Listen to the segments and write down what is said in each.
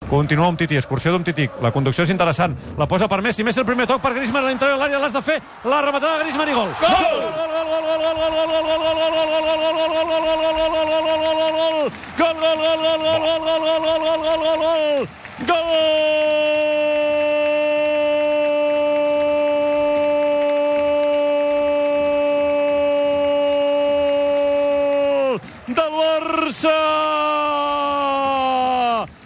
Continua Umtiti, excursió d'Umtiti. La conducció és interessant. La posa per Messi. Messi el primer toc per Griezmann a l'interior de l'àrea. L'has de fer. La rematada de Griezmann i gol. Gol! Del Barça!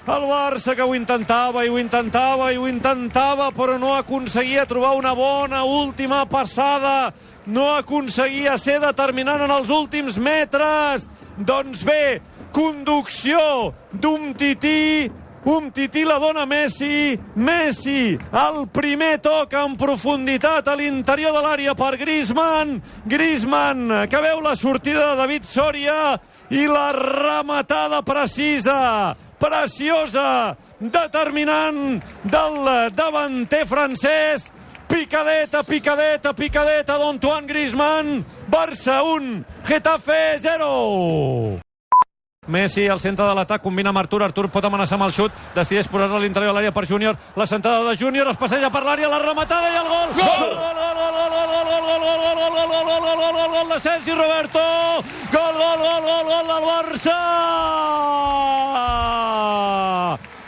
El Barça que ho intentava i ho intentava i ho intentava, però no aconseguia trobar una bona última passada, no aconseguia ser determinant en els últims metres. Doncs bé, conducció d'Umtiti, Umtiti la dona Messi, Messi el primer toc en profunditat a l'interior de l'àrea per Griezmann, Griezmann que veu la sortida de David Soria i la rematada precisa, preciosa, determinant del davanter francès. Picadeta, picadeta, picadeta d'Antoine Griezmann. Barça 1, Getafe 0. Messi al centre de l'atac, combina amb Artur. Artur pot amenaçar amb el xut, decideix posar-lo a l'interior de l'àrea per Júnior. La sentada de Júnior, es passeja per l'àrea, la rematada i el gol. Gol! Gol de Sergi Roberto. Gol, gol, gol, gol, gol del Barça.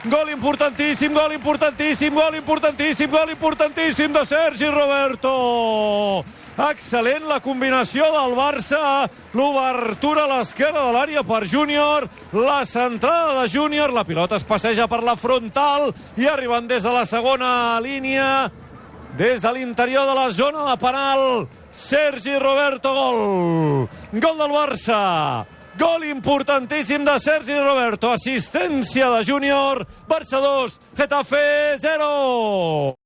Gol importantíssim, gol importantíssim, gol importantíssim, gol importantíssim de Sergi Roberto. Excel·lent la combinació del Barça, l'obertura a l'esquerra de l'àrea per Júnior, la centrada de Júnior, la pilota es passeja per la frontal i arribant des de la segona línia, des de l'interior de la zona de penal, Sergi Roberto, gol! Gol del Barça! Gol importantíssim de Sergi Roberto, assistència de Júnior, Barça 2, Getafe 0.